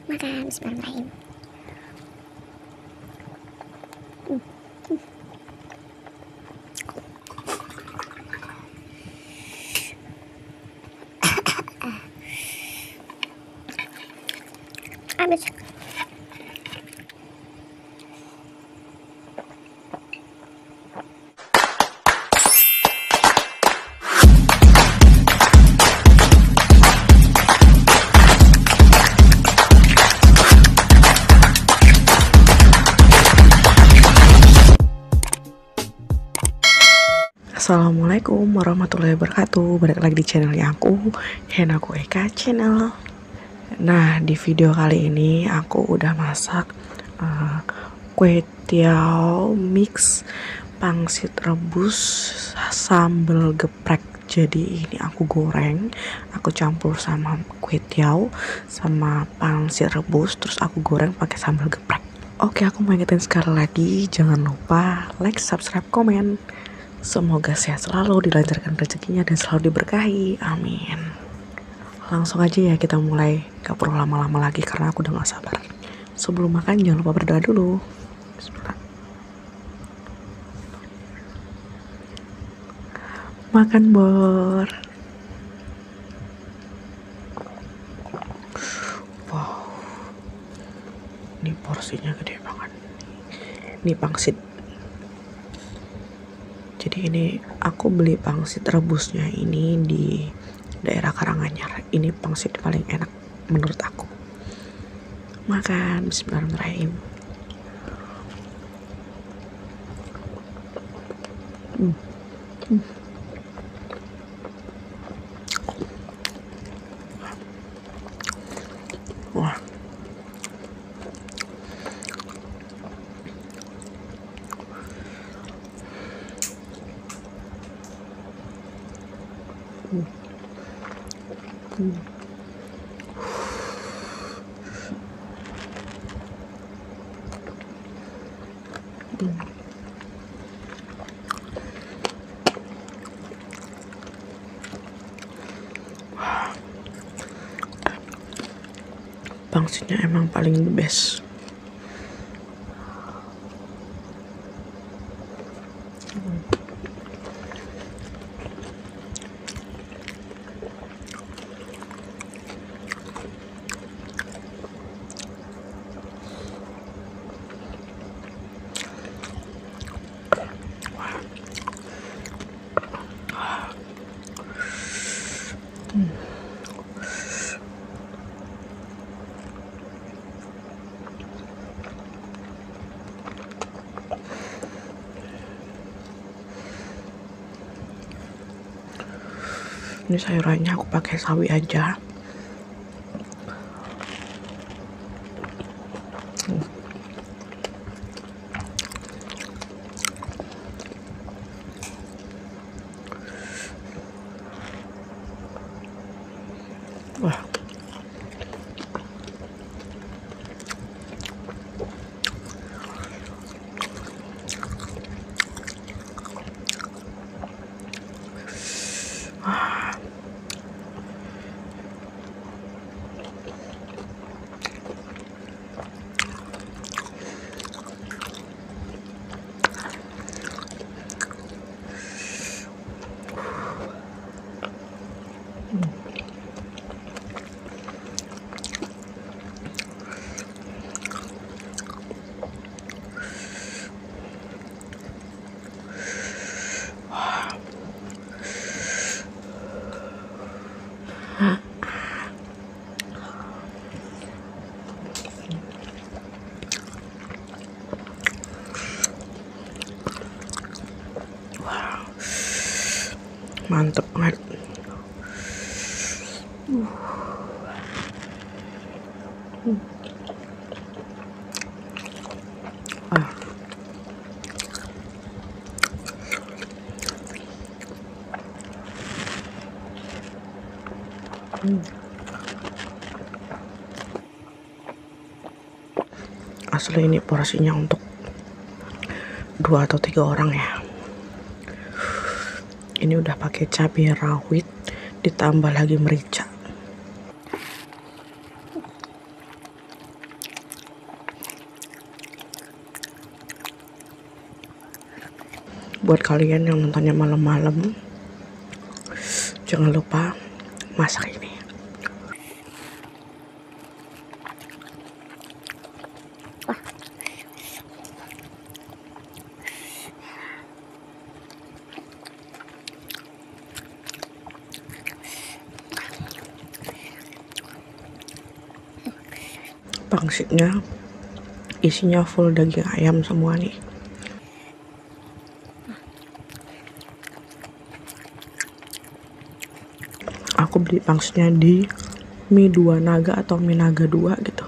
Makan, bismillahirrahmanirrahim. Habis. Assalamualaikum warahmatullahi wabarakatuh. Balik lagi di channelnya aku, Henaku Eka Channel. Nah, di video kali ini aku udah masak kue tiao mix pangsit rebus sambal geprek. Jadi ini aku goreng, aku campur sama kue tiao sama pangsit rebus, terus aku goreng pakai sambal geprek. Oke, aku mau ingetin sekali lagi, jangan lupa like, subscribe, komen. Semoga sehat selalu, dilancarkan rezekinya, dan selalu diberkahi. Amin. Langsung aja ya kita mulai. Gak perlu lama-lama lagi karena aku udah gak sabar. Sebelum makan jangan lupa berdoa dulu. Bismillah. Makan bor. Wow. Ini porsinya gede banget. Ini pangsit. Jadi ini aku beli pangsit rebusnya ini di daerah Karanganyar. Ini pangsit paling enak menurut aku. Makan, bismillahirrahmanirrahim. Wah. Pangsitnya emang paling the best. Ini sayurannya aku pakai sawi aja. Wah. Mantep banget. Asli ini porsinya untuk 2 atau 3 orang ya. Ini udah pakai cabai rawit ditambah lagi merica. Buat kalian yang nontonnya malam-malam, jangan lupa masak ini. Pangsitnya isinya full daging ayam semua nih. Aku beli pangsitnya di mie 2 naga atau mie naga 2 gitu.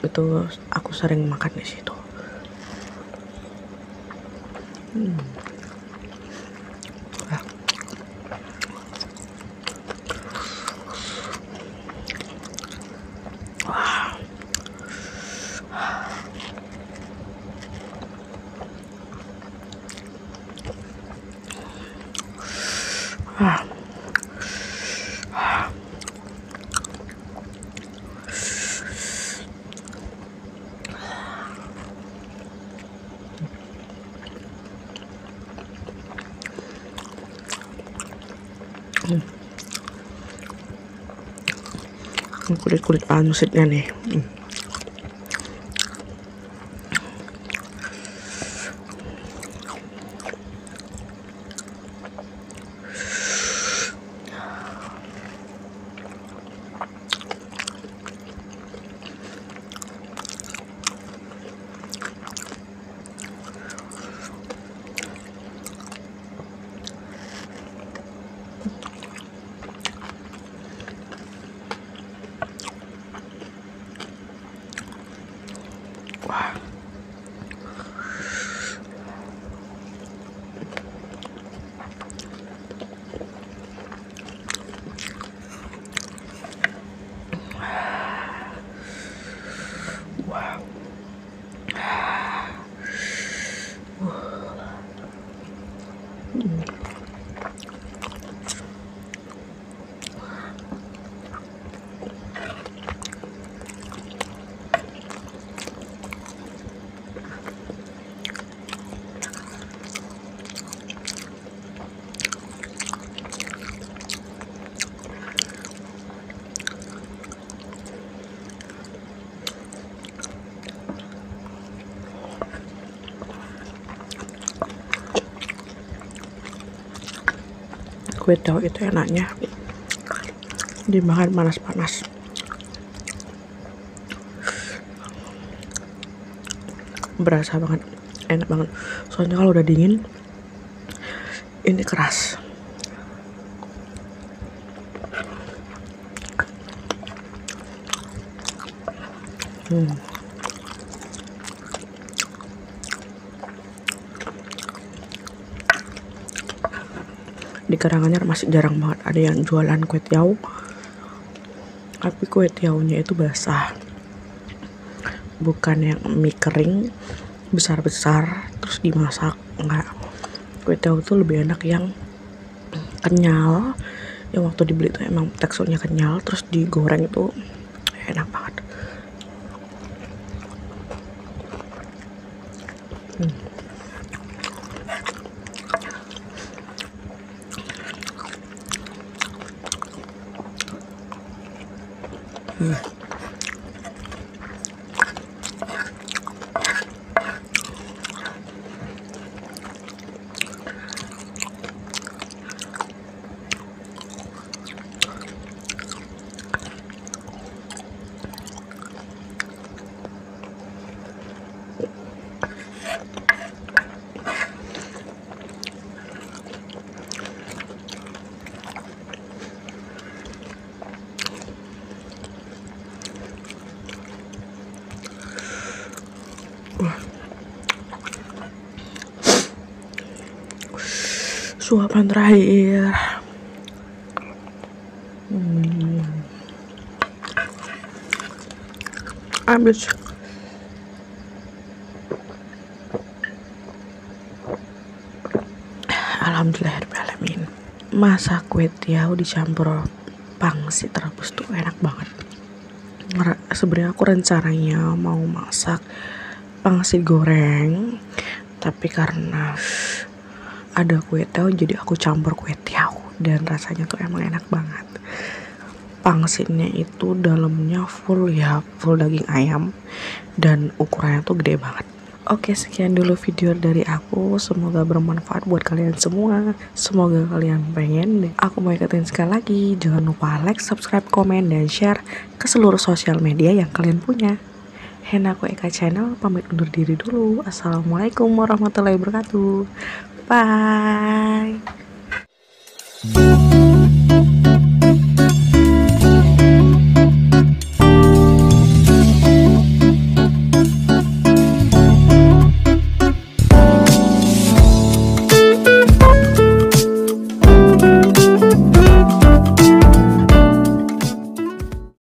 Itu aku sering makan di situ. Kulit-kulit pangsitnya nih. Wah. Wow. Kue tahu itu enaknya dimakan panas-panas. Berasa banget, enak banget. Soalnya kalau udah dingin, ini keras. Di Karanganyar masih jarang banget ada yang jualan kue tiaw, tapi kue tiawnya itu basah, bukan yang mie kering besar-besar terus dimasak. Enggak, kue tiaw tuh lebih enak yang kenyal, yang waktu dibeli tuh emang teksturnya kenyal, terus digoreng itu enak banget. Suapan terakhir. Habis. Alhamdulillahirrahmanirrahim. Masak kue tiaw dicampur pangsit rebus tuh enak banget. Sebenarnya aku rencananya mau masak pangsit goreng, tapi karena ada kue tiaw, jadi aku campur kue tiaw dan rasanya tuh emang enak banget. Pangsinnya itu dalamnya full daging ayam dan ukurannya tuh gede banget. Oke, sekian dulu video dari aku, semoga bermanfaat buat kalian semua. Semoga kalian pengen deh aku mau ikutin sekali lagi. Jangan lupa like, subscribe, komen, dan share ke seluruh sosial media yang kalian punya. Henaku Eka Channel pamit undur diri dulu. Assalamualaikum warahmatullahi wabarakatuh. Bye.